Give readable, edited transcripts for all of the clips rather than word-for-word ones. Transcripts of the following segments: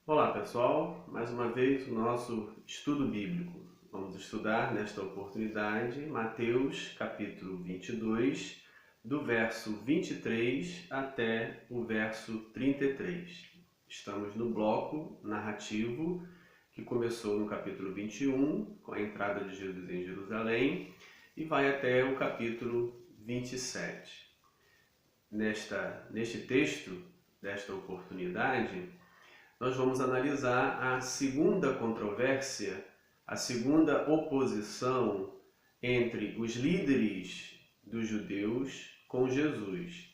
Olá pessoal, mais uma vez o nosso estudo bíblico. Vamos estudar nesta oportunidade Mateus capítulo 22, do verso 23 até o verso 33. Estamos no bloco narrativo que começou no capítulo 21, com a entrada de Jesus em Jerusalém, e vai até o capítulo 27. Neste texto, desta oportunidade, nós vamos analisar a segunda controvérsia, a segunda oposição entre os líderes dos judeus com Jesus.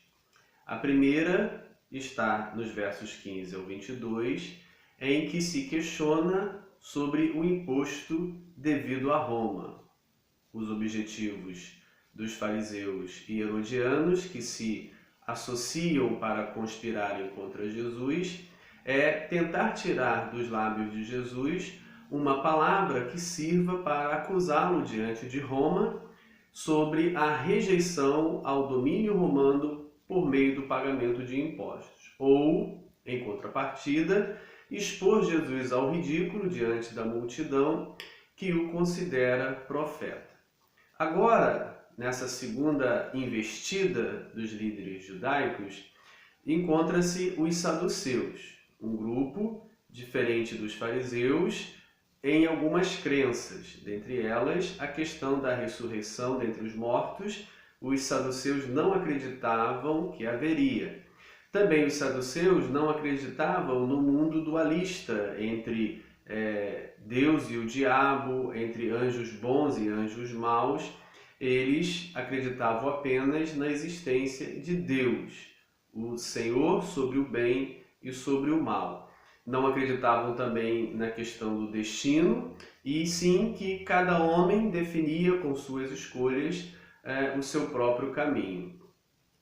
A primeira está nos versos 15 ao 22, em que se questiona sobre o imposto devido a Roma. Os objetivos dos fariseus e herodianos, que se associam para conspirarem contra Jesus, é tentar tirar dos lábios de Jesus uma palavra que sirva para acusá-lo diante de Roma sobre a rejeição ao domínio romano por meio do pagamento de impostos. Ou, em contrapartida, expor Jesus ao ridículo diante da multidão que o considera profeta. Agora, nessa segunda investida dos líderes judaicos, encontra-se os saduceus, um grupo diferente dos fariseus em algumas crenças, dentre elas a questão da ressurreição dentre os mortos. Os saduceus não acreditavam que haveria. Também os saduceus não acreditavam no mundo dualista entre Deus e o diabo, entre anjos bons e anjos maus. Eles acreditavam apenas na existência de Deus, o Senhor sobre o bem e sobre o mal. Não acreditavam também na questão do destino, e sim que cada homem definia com suas escolhas o seu próprio caminho.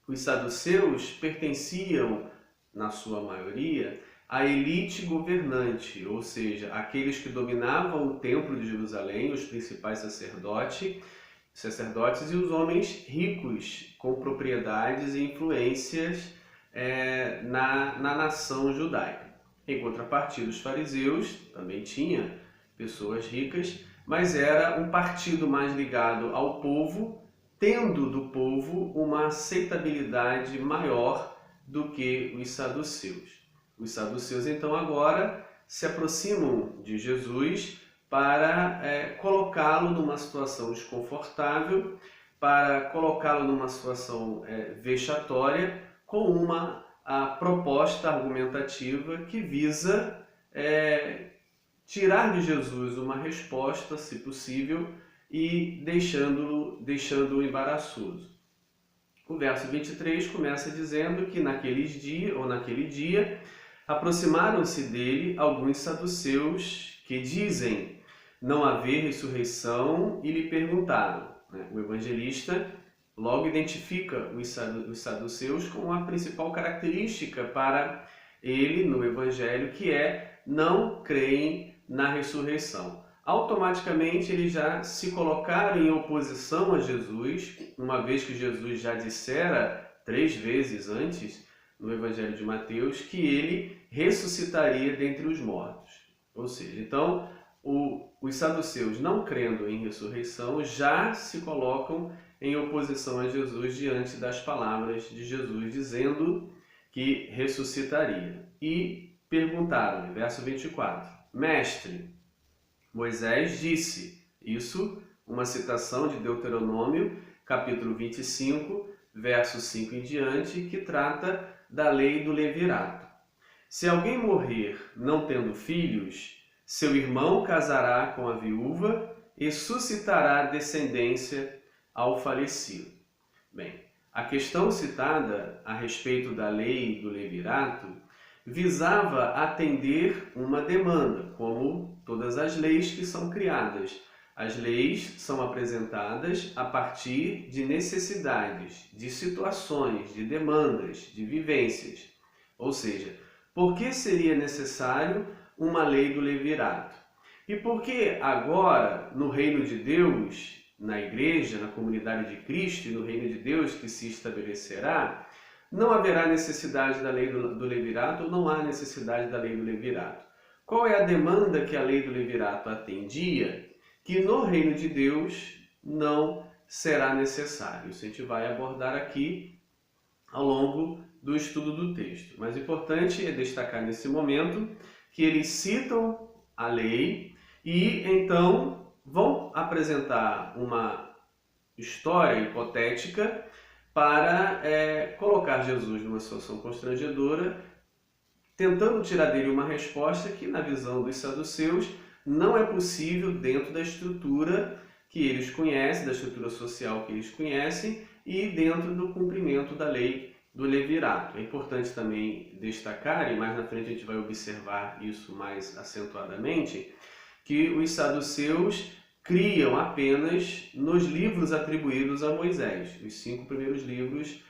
Os saduceus pertenciam, na sua maioria, à elite governante, ou seja, aqueles que dominavam o templo de Jerusalém, os principais sacerdotes e os homens ricos com propriedades e influências na nação judaica. Em contrapartida, os fariseus também tinham pessoas ricas, mas era um partido mais ligado ao povo, tendo do povo uma aceitabilidade maior do que os saduceus. Os saduceus, então, agora se aproximam de Jesus para colocá-lo numa situação desconfortável, para colocá-lo numa situação vexatória, com uma proposta argumentativa que visa tirar de Jesus uma resposta, se possível, e deixando-o embaraçoso. O verso 23 começa dizendo que naquele dia aproximaram-se dele alguns saduceus que dizem não haver ressurreição e lhe perguntaram. O evangelista logo identifica os saduceus com a principal característica para ele no evangelho, que é não creem na ressurreição. Automaticamente eles já se colocaram em oposição a Jesus, uma vez que Jesus já dissera 3 vezes antes, no Evangelho de Mateus, que ele ressuscitaria dentre os mortos. Ou seja, então, os saduceus, não crendo em ressurreição, já se colocam em oposição a Jesus diante das palavras de Jesus, dizendo que ressuscitaria. E perguntaram, verso 24, Mestre, Moisés disse, isso, uma citação de Deuteronômio, capítulo 25, verso 5 em diante, que trata da lei do levirato. Se alguém morrer não tendo filhos, seu irmão casará com a viúva e suscitará descendência ao falecido. Bem, a questão citada a respeito da lei do levirato visava atender uma demanda, como todas as leis que são criadas. As leis são apresentadas a partir de necessidades, de situações, de demandas, de vivências. Ou seja, por que seria necessário uma lei do levirato? E por que agora, no reino de Deus, na igreja, na comunidade de Cristo e no reino de Deus que se estabelecerá, não haverá necessidade da lei do levirato, ou não há necessidade da lei do levirato? Qual é a demanda que a lei do levirato atendia, que no reino de Deus não será necessário? Isso a gente vai abordar aqui ao longo do estudo do texto. Mas o importante é destacar nesse momento que eles citam a lei e então vão apresentar uma história hipotética para colocar Jesus numa situação constrangedora, tentando tirar dele uma resposta que, na visão dos saduceus, não é possível dentro da estrutura que eles conhecem, da estrutura social que eles conhecem e dentro do cumprimento da lei do levirato. É importante também destacar, e mais na frente a gente vai observar isso mais acentuadamente, que os saduceus criam apenas nos livros atribuídos a Moisés, os 5 primeiros livros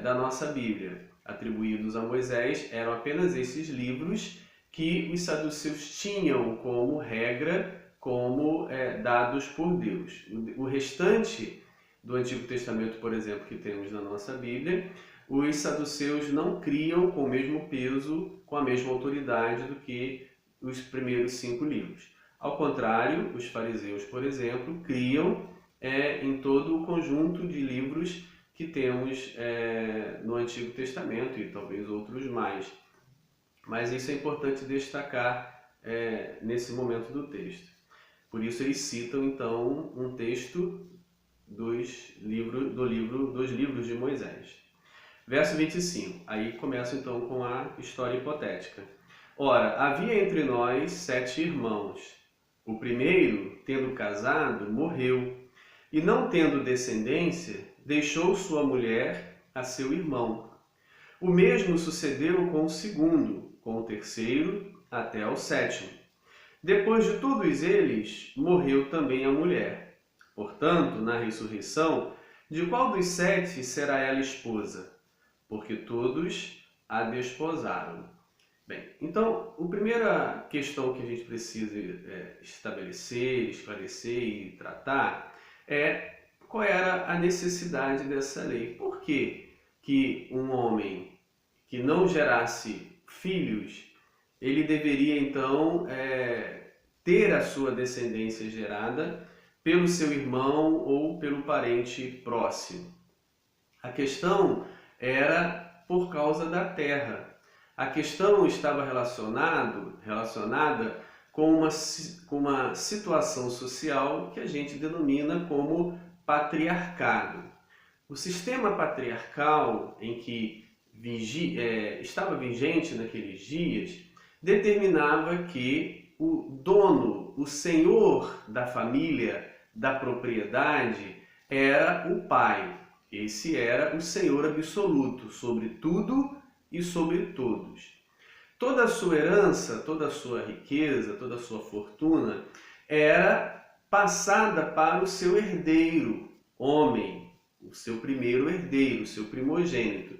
da nossa Bíblia atribuídos a Moisés, eram apenas esses livros que os saduceus tinham como regra, como dados por Deus. O restante do Antigo Testamento, por exemplo, que temos na nossa Bíblia, os saduceus não criam com o mesmo peso, com a mesma autoridade do que os primeiros 5 livros. Ao contrário, os fariseus, por exemplo, criam em todo o conjunto de livros que temos no Antigo Testamento e talvez outros mais. Mas isso é importante destacar nesse momento do texto. Por isso eles citam então um texto dos livros de Moisés. Verso 25, aí começa então com a história hipotética. Ora, havia entre nós 7 irmãos. O primeiro, tendo casado, morreu, e não tendo descendência, deixou sua mulher a seu irmão. O mesmo sucedeu com o segundo, com o terceiro, até ao 7º. Depois de todos eles, morreu também a mulher. Portanto, na ressurreição, de qual dos 7 será ela esposa? Porque todos a desposaram. Bem, então, a primeira questão que a gente precisa estabelecer, esclarecer e tratar é qual era a necessidade dessa lei. Por que um homem que não gerasse filhos, ele deveria então ter a sua descendência gerada pelo seu irmão ou pelo parente próximo? A questão era por causa da terra. A questão estava relacionada com uma situação social que a gente denomina como patriarcado. O sistema patriarcal em que estava vigente naqueles dias determinava que o dono, o senhor da família, da propriedade, era o pai. Esse era o senhor absoluto sobre tudo e sobre todos. Toda a sua herança, toda a sua riqueza, toda a sua fortuna era passada para o seu herdeiro, homem, o seu primeiro herdeiro, o seu primogênito.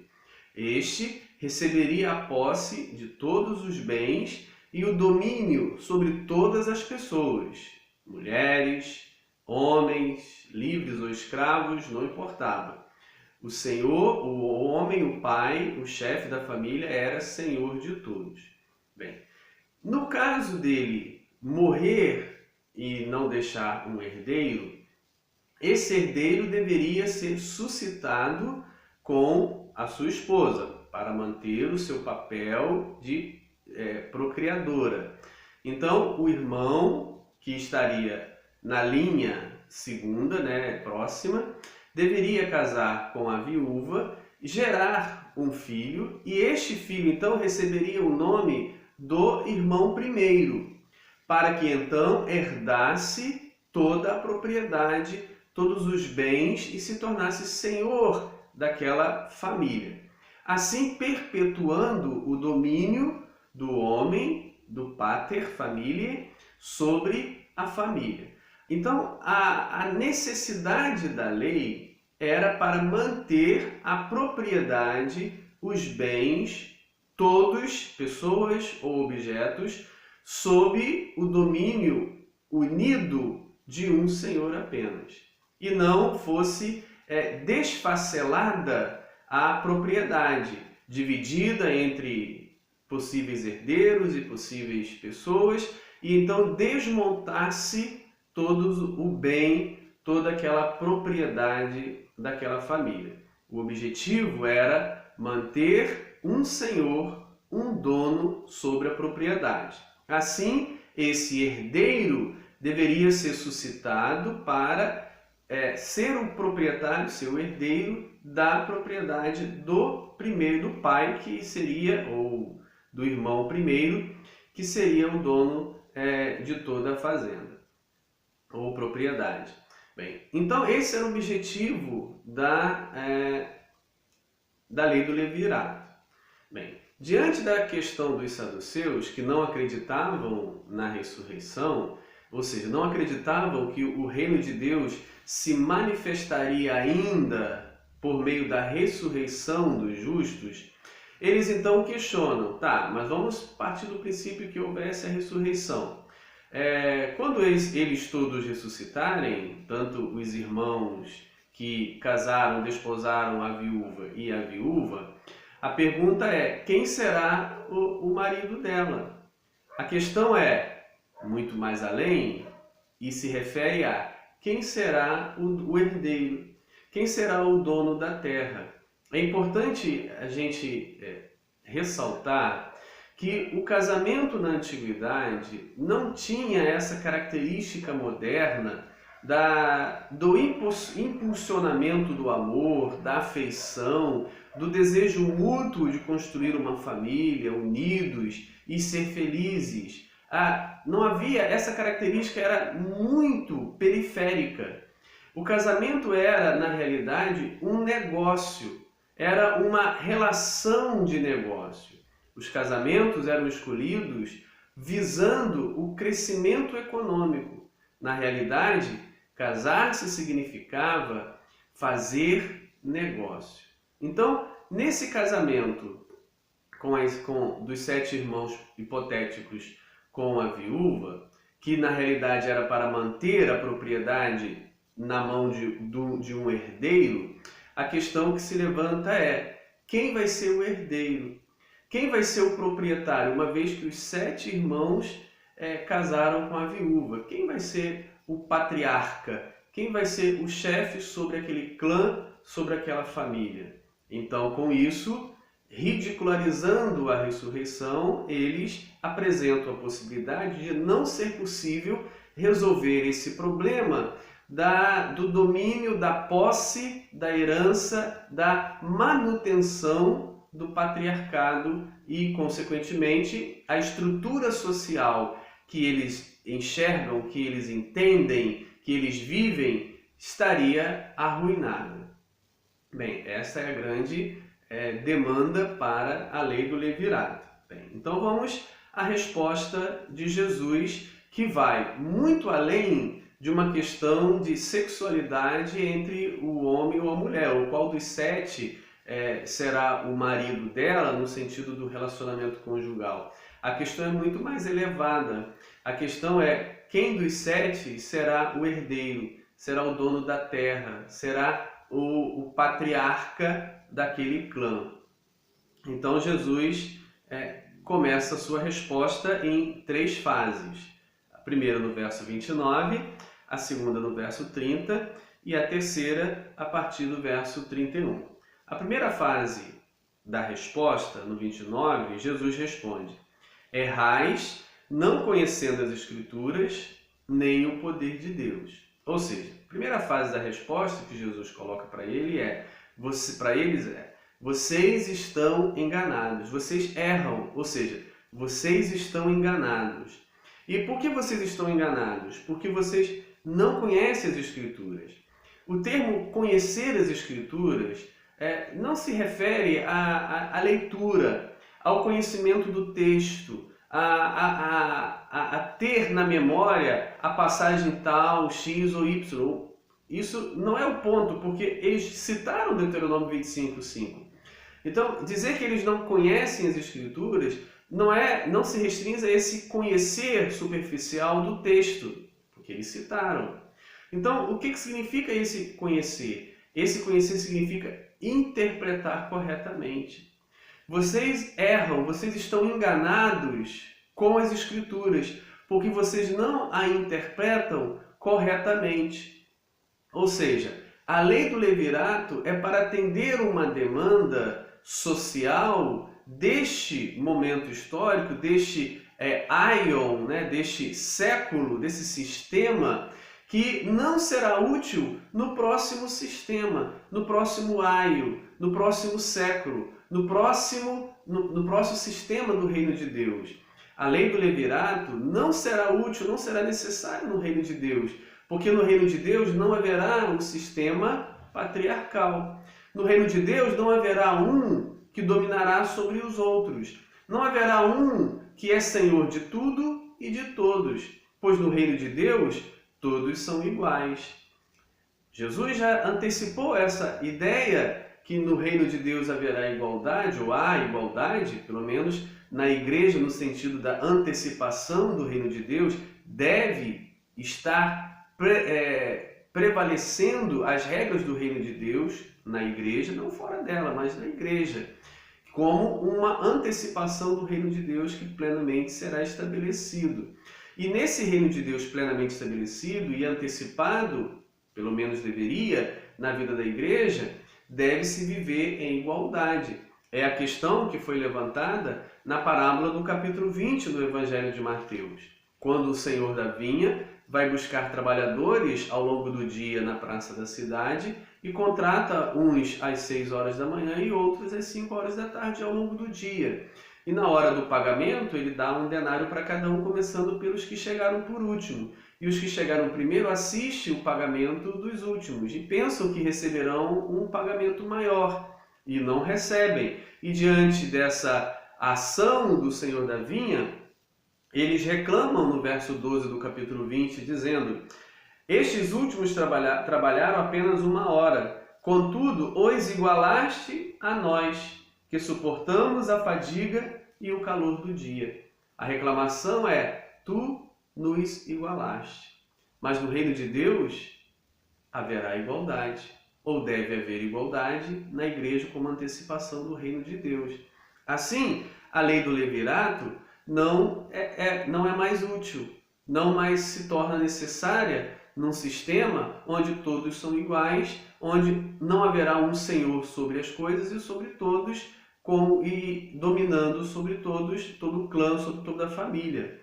Este receberia a posse de todos os bens e o domínio sobre todas as pessoas, mulheres, homens, livres ou escravos, não importava. O senhor, o homem, o pai, o chefe da família era senhor de todos. Bem, no caso dele morrer e não deixar um herdeiro, esse herdeiro deveria ser suscitado com a sua esposa para manter o seu papel de procriadora. Então, o irmão que estaria na linha segunda, próxima, deveria casar com a viúva, gerar um filho, e este filho então receberia o nome do irmão primeiro, para que então herdasse toda a propriedade, todos os bens e se tornasse senhor daquela família. Assim perpetuando o domínio do homem, do pater familiae, sobre a família. Então, a necessidade da lei era para manter a propriedade, os bens, todos, pessoas ou objetos, sob o domínio unido de um senhor apenas. E não fosse desfacelada a propriedade, dividida entre possíveis herdeiros e possíveis pessoas, e então desmontar-se todo o bem, toda aquela propriedade daquela família. O objetivo era manter um senhor, um dono sobre a propriedade. Assim, esse herdeiro deveria ser suscitado para ser o proprietário, ser o herdeiro da propriedade do primeiro, do pai, que seria, ou do irmão primeiro, que seria o dono de toda a fazenda ou propriedade. Bem, então esse era o objetivo da lei do levirato. Bem, diante da questão dos saduceus, que não acreditavam na ressurreição, ou seja, não acreditavam que o reino de Deus se manifestaria ainda por meio da ressurreição dos justos, eles então questionam, tá, mas vamos partir do princípio que houvesse a ressurreição. Quando eles todos ressuscitarem, tanto os irmãos que casaram, desposaram a viúva e a viúva, a pergunta é, quem será o marido dela? A questão é muito mais além e se refere a quem será o herdeiro, quem será o dono da terra. É importante a gente ressaltar que o casamento na antiguidade não tinha essa característica moderna do impulsionamento do amor, da afeição, do desejo mútuo de construir uma família, unidos e ser felizes. Não havia, essa característica era muito periférica. O casamento era, na realidade, um negócio, era uma relação de negócio. Os casamentos eram escolhidos visando o crescimento econômico. Na realidade, casar-se significava fazer negócio. Então, nesse casamento dos 7 irmãos hipotéticos com a viúva, que na realidade era para manter a propriedade na mão de um herdeiro, a questão que se levanta é: quem vai ser o herdeiro? Quem vai ser o proprietário, uma vez que os 7 irmãos casaram com a viúva? Quem vai ser o patriarca? Quem vai ser o chefe sobre aquele clã, sobre aquela família? Então, com isso, ridicularizando a ressurreição, eles apresentam a possibilidade de não ser possível resolver esse problema do domínio, da posse, da herança, da manutenção do patriarcado e, consequentemente, a estrutura social que eles enxergam, que eles entendem, que eles vivem, estaria arruinada. Bem, essa é a grande demanda para a lei do levirato. Bem, então vamos à resposta de Jesus, que vai muito além de uma questão de sexualidade entre o homem ou a mulher, ou qual dos 7 será o marido dela no sentido do relacionamento conjugal. A questão é muito mais elevada. A questão é quem dos 7 será o herdeiro, será o dono da terra, será o patriarca daquele clã. Então Jesus começa a sua resposta em 3 fases. A primeira no verso 29, a segunda no verso 30 e a terceira a partir do verso 31. A primeira fase da resposta, no 29, Jesus responde: errais, não conhecendo as Escrituras, nem o poder de Deus. Ou seja, a primeira fase da resposta que Jesus coloca para eles vocês estão enganados, vocês erram, ou seja, vocês estão enganados. E por que vocês estão enganados? Porque vocês não conhecem as Escrituras. O termo conhecer as Escrituras não se refere à leitura, ao conhecimento do texto, a ter na memória a passagem tal, X ou Y. Isso não é o ponto, porque eles citaram Deuteronômio 25:5. Então, dizer que eles não conhecem as Escrituras não se restringe a esse conhecer superficial do texto, porque eles citaram. Então, o que significa esse conhecer? Esse conhecer significa interpretar corretamente. vocês erram, vocês estão enganados com as Escrituras, porque vocês não a interpretam corretamente. Ou seja, a lei do levirato é para atender uma demanda social deste momento histórico, deste aion, deste século, desse sistema, que não será útil no próximo sistema, no próximo aio, no próximo século, no próximo sistema do reino de Deus. A lei do levirato não será útil, não será necessária no reino de Deus, porque no reino de Deus não haverá um sistema patriarcal. No reino de Deus não haverá um que dominará sobre os outros. Não haverá um que é senhor de tudo e de todos, pois no reino de Deus todos são iguais. Jesus já antecipou essa ideia que no reino de Deus haverá igualdade, ou há igualdade, pelo menos na igreja, no sentido da antecipação do reino de Deus, deve estar prevalecendo as regras do reino de Deus na igreja, não fora dela, mas na igreja, como uma antecipação do reino de Deus que plenamente será estabelecido. E nesse reino de Deus plenamente estabelecido e antecipado, pelo menos deveria, na vida da igreja, deve-se viver em igualdade. É a questão que foi levantada na parábola do capítulo 20 do Evangelho de Mateus, quando o Senhor da vinha vai buscar trabalhadores ao longo do dia na praça da cidade e contrata uns às 6 horas da manhã e outros às 5 horas da tarde ao longo do dia. E na hora do pagamento, ele dá um denário para cada um, começando pelos que chegaram por último. E os que chegaram primeiro assistem o pagamento dos últimos e pensam que receberão um pagamento maior e não recebem. E diante dessa ação do Senhor da vinha, eles reclamam no verso 12 do capítulo 20, dizendo: estes últimos trabalharam apenas 1 hora, contudo os igualaste a nós, que suportamos a fadiga e o calor do dia. A reclamação é: tu nos igualaste. Mas no reino de Deus haverá igualdade, ou deve haver igualdade na igreja como antecipação do reino de Deus. Assim, a lei do levirato não é mais útil, não mais se torna necessária num sistema onde todos são iguais, onde não haverá um senhor sobre as coisas e sobre todos, e dominando sobre todos, todo o clã, sobre toda a família.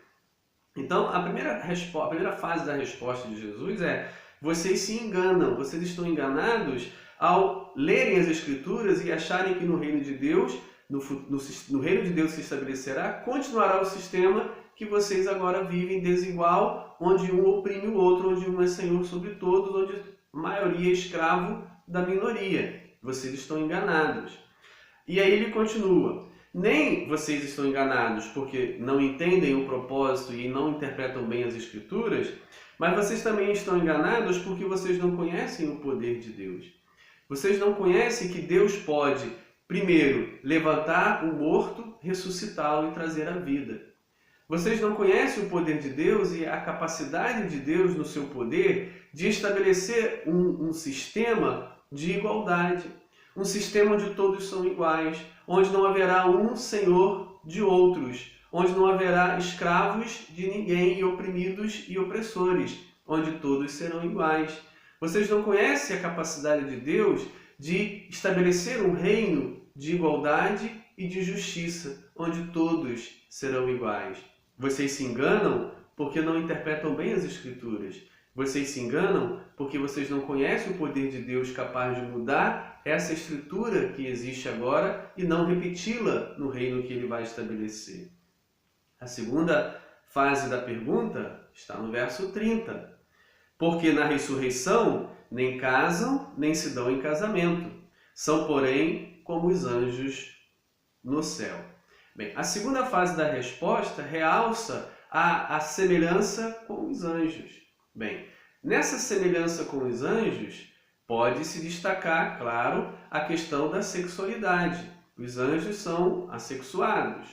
Então, a primeira fase da resposta de Jesus é: vocês se enganam, vocês estão enganados ao lerem as Escrituras e acharem que no reino de Deus, no reino de Deus se estabelecerá, continuará o sistema que vocês agora vivem desigual, onde um oprime o outro, onde um é senhor sobre todos, onde a maioria é escravo da minoria. Vocês estão enganados. E aí ele continua: nem vocês estão enganados porque não entendem o propósito e não interpretam bem as Escrituras, mas vocês também estão enganados porque vocês não conhecem o poder de Deus. Vocês não conhecem que Deus pode, primeiro, levantar o morto, ressuscitá-lo e trazer a vida. Vocês não conhecem o poder de Deus e a capacidade de Deus no seu poder de estabelecer um sistema de igualdade. Um sistema onde todos são iguais, onde não haverá um senhor de outros, onde não haverá escravos de ninguém e oprimidos e opressores, onde todos serão iguais. Vocês não conhecem a capacidade de Deus de estabelecer um reino de igualdade e de justiça, onde todos serão iguais. Vocês se enganam porque não interpretam bem as Escrituras. Vocês se enganam porque vocês não conhecem o poder de Deus capaz de mudar essa estrutura que existe agora e não repeti-la no reino que ele vai estabelecer. A segunda fase da pergunta está no verso 30. Porque na ressurreição nem casam, nem se dão em casamento. São, porém, como os anjos no céu. Bem, a segunda fase da resposta realça a semelhança com os anjos. Bem, nessa semelhança com os anjos, pode se destacar, claro, a questão da sexualidade. Os anjos são assexuados.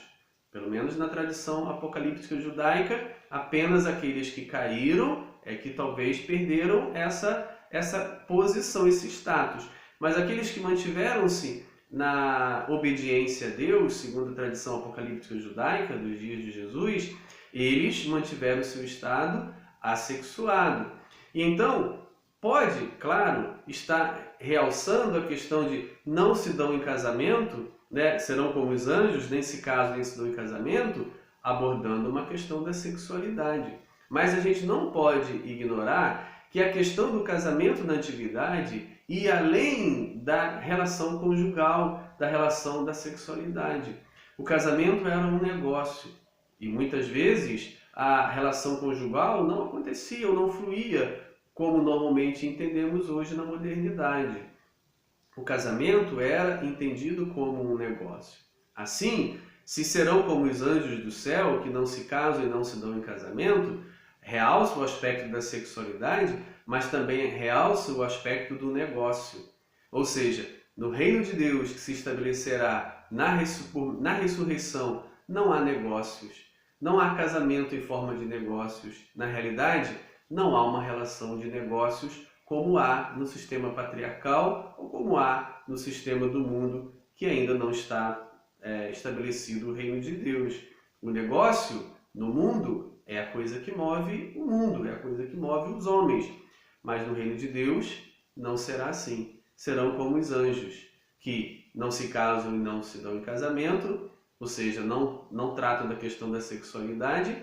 Pelo menos na tradição apocalíptica judaica, apenas aqueles que caíram é que talvez perderam essa posição, esse status. Mas aqueles que mantiveram-se na obediência a Deus, segundo a tradição apocalíptica judaica dos dias de Jesus, eles mantiveram o seu estado assexuado. E então, pode, claro, estar realçando a questão de não se dão em casamento, né? Serão como os anjos, nem se casam nem se dão em casamento, abordando uma questão da sexualidade. Mas a gente não pode ignorar que a questão do casamento na antiguidade ia além da relação conjugal, da relação da sexualidade. O casamento era um negócio e muitas vezes a relação conjugal não acontecia ou não fluía como normalmente entendemos hoje na modernidade. O casamento era entendido como um negócio. Assim, se serão como os anjos do céu, que não se casam e não se dão em casamento, realça o aspecto da sexualidade, mas também realça o aspecto do negócio. Ou seja, no reino de Deus que se estabelecerá na ressurreição, não há negócios, não há casamento em forma de negócios. Na realidade, não há uma relação de negócios como há no sistema patriarcal ou como há no sistema do mundo que ainda não está estabelecido o reino de Deus. O negócio no mundo é a coisa que move o mundo, é a coisa que move os homens. Mas no reino de Deus não será assim. Serão como os anjos, que não se casam e não se dão em casamento, ou seja, não tratam da questão da sexualidade,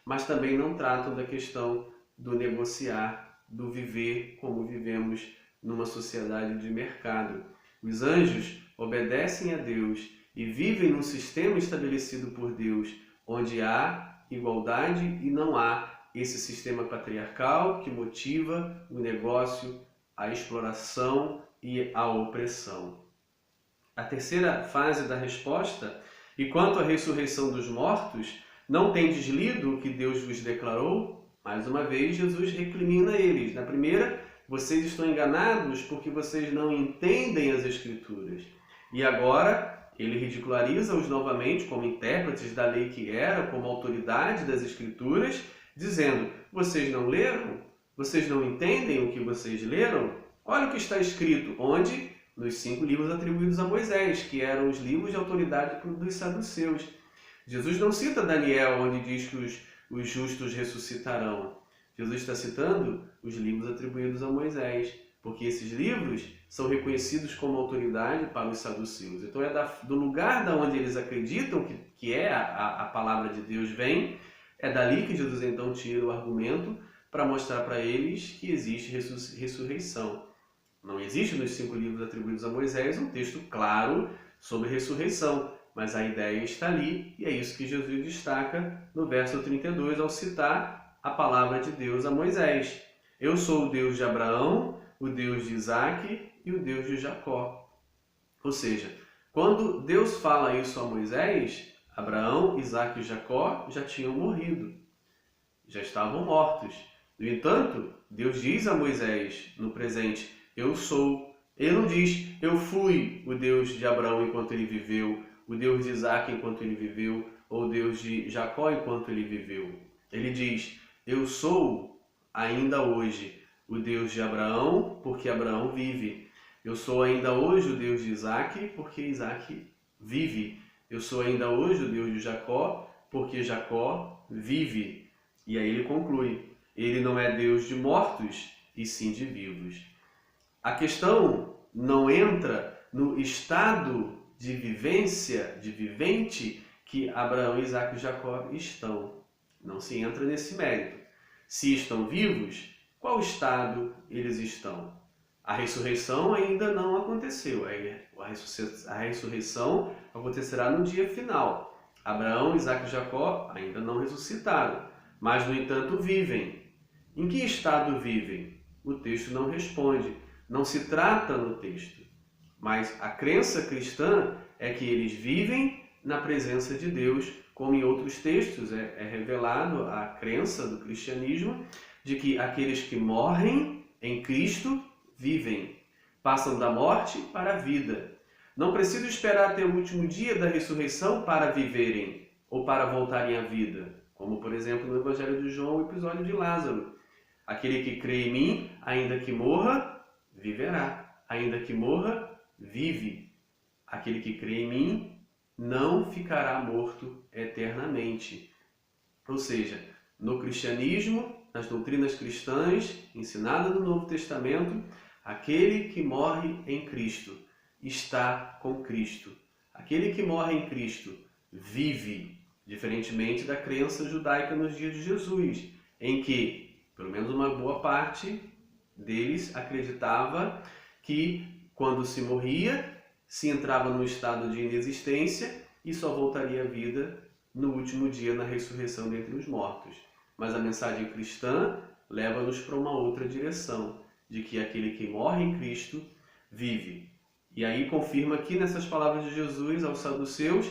mas também não tratam da questão do negociar, do viver como vivemos numa sociedade de mercado. Os anjos obedecem a Deus e vivem num sistema estabelecido por Deus, onde há igualdade e não há esse sistema patriarcal que motiva o negócio, a exploração e a opressão. A terceira fase da resposta: e quanto à ressurreição dos mortos, não tendes lido o que Deus vos declarou? Mais uma vez, Jesus recrimina eles. Na primeira, vocês estão enganados porque vocês não entendem as Escrituras. E agora, ele ridiculariza-os novamente como intérpretes da lei que era, como autoridade das Escrituras, dizendo: vocês não leram? Vocês não entendem o que vocês leram? Olha o que está escrito, onde? Nos 5 livros atribuídos a Moisés, que eram os livros de autoridade dos saduceus. Jesus não cita Daniel, onde diz que os justos ressuscitarão. Jesus está citando os livros atribuídos a Moisés, porque esses livros são reconhecidos como autoridade para os saduceus. Então é do lugar da onde eles acreditam que a palavra de Deus vem, é dali que Jesus então tira o argumento para mostrar para eles que existe ressurreição. Não existe nos 5 livros atribuídos a Moisés um texto claro sobre ressurreição, mas a ideia está ali e é isso que Jesus destaca no verso 32 ao citar a palavra de Deus a Moisés. Eu sou o Deus de Abraão, o Deus de Isaac e o Deus de Jacó. Ou seja, quando Deus fala isso a Moisés, Abraão, Isaac e Jacó já tinham morrido, já estavam mortos. No entanto, Deus diz a Moisés no presente: eu sou. Ele não diz: eu fui o Deus de Abraão enquanto ele viveu, o Deus de Isaac enquanto ele viveu, ou o Deus de Jacó enquanto ele viveu. Ele diz: eu sou ainda hoje o Deus de Abraão, porque Abraão vive. Eu sou ainda hoje o Deus de Isaac, porque Isaac vive. Eu sou ainda hoje o Deus de Jacó, porque Jacó vive. E aí ele conclui: ele não é Deus de mortos, e sim de vivos. A questão não entra no estado de vivência, de vivente, que Abraão, Isaac e Jacó estão. Não se entra nesse mérito. Se estão vivos, qual estado eles estão? A ressurreição ainda não aconteceu. A ressurreição acontecerá no dia final. Abraão, Isaac e Jacó ainda não ressuscitaram, mas, no entanto, vivem. Em que estado vivem? O texto não responde. Não se trata no texto. Mas a crença cristã é que eles vivem na presença de Deus, como em outros textos é revelado a crença do cristianismo de que aqueles que morrem em Cristo vivem, passam da morte para a vida. Não precisam esperar até o último dia da ressurreição para viverem ou para voltarem à vida, como por exemplo no Evangelho de João, o episódio de Lázaro. Aquele que crê em mim, ainda que morra, viverá. Ainda que morra, vive. aquele que crê em mim não ficará morto eternamente. Ou seja, no cristianismo, nas doutrinas cristãs ensinadas no Novo Testamento, aquele que morre em Cristo está com Cristo. Aquele que morre em Cristo vive, diferentemente da crença judaica nos dias de Jesus, em que, pelo menos uma boa parte deles acreditava que quando se morria, se entrava num estado de inexistência e só voltaria à vida no último dia na ressurreição dentre os mortos. Mas a mensagem cristã leva-nos para uma outra direção, de que aquele que morre em Cristo vive. E aí confirma aqui nessas palavras de Jesus aos saduceus,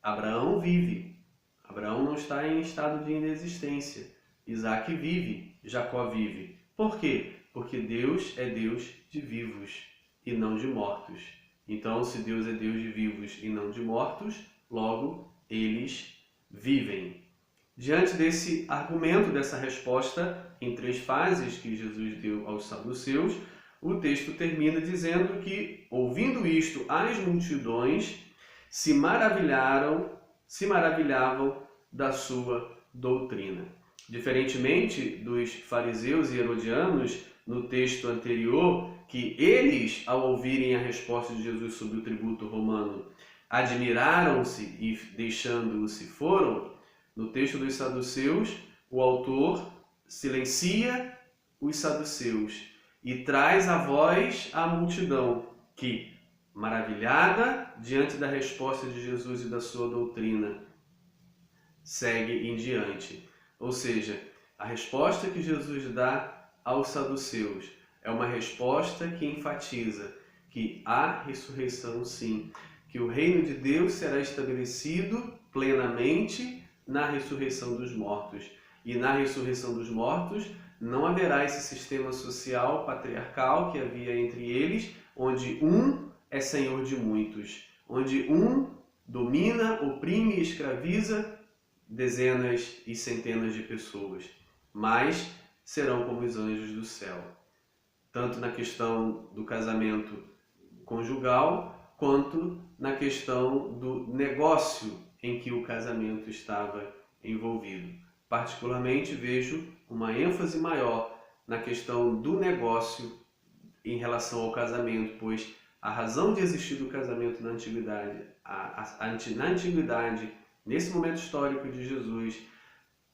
Abraão vive. Abraão não está em estado de inexistência. Isaac vive, Jacó vive. Por quê? Porque Deus é Deus de vivos e não de mortos. Então, se Deus é Deus de vivos e não de mortos, logo eles vivem. Diante desse argumento, dessa resposta em 3 fases que Jesus deu aos saduceus, o texto termina dizendo que, ouvindo isto, as multidões se maravilhavam da sua doutrina. Diferentemente dos fariseus e herodianos, no texto anterior, que eles, ao ouvirem a resposta de Jesus sobre o tributo romano, admiraram-se e deixando-o se foram, no texto dos saduceus, o autor silencia os saduceus e traz a voz à multidão que, maravilhada diante da resposta de Jesus e da sua doutrina, segue em diante. Ou seja, a resposta que Jesus dá aos saduceus é uma resposta que enfatiza que há ressurreição sim, que o reino de Deus será estabelecido plenamente na ressurreição dos mortos. E na ressurreição dos mortos não haverá esse sistema social patriarcal que havia entre eles, onde um é senhor de muitos, onde um domina, oprime e escraviza dezenas e centenas de pessoas, mas serão como os anjos do céu, tanto na questão do casamento conjugal, quanto na questão do negócio em que o casamento estava envolvido. Particularmente vejo uma ênfase maior na questão do negócio em relação ao casamento, pois a razão de existir do casamento na antiguidade, nesse momento histórico de Jesus,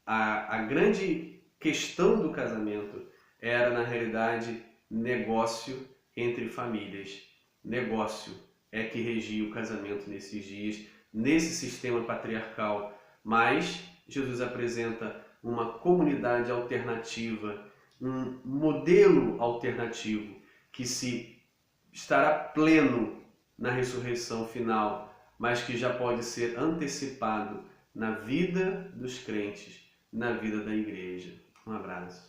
a grande questão do casamento era, na realidade, negócio entre famílias. Negócio é que regia o casamento nesses dias, nesse sistema patriarcal. Mas Jesus apresenta uma comunidade alternativa, um modelo alternativo que se estará pleno na ressurreição final, mas que já pode ser antecipado na vida dos crentes, na vida da igreja. Um abraço.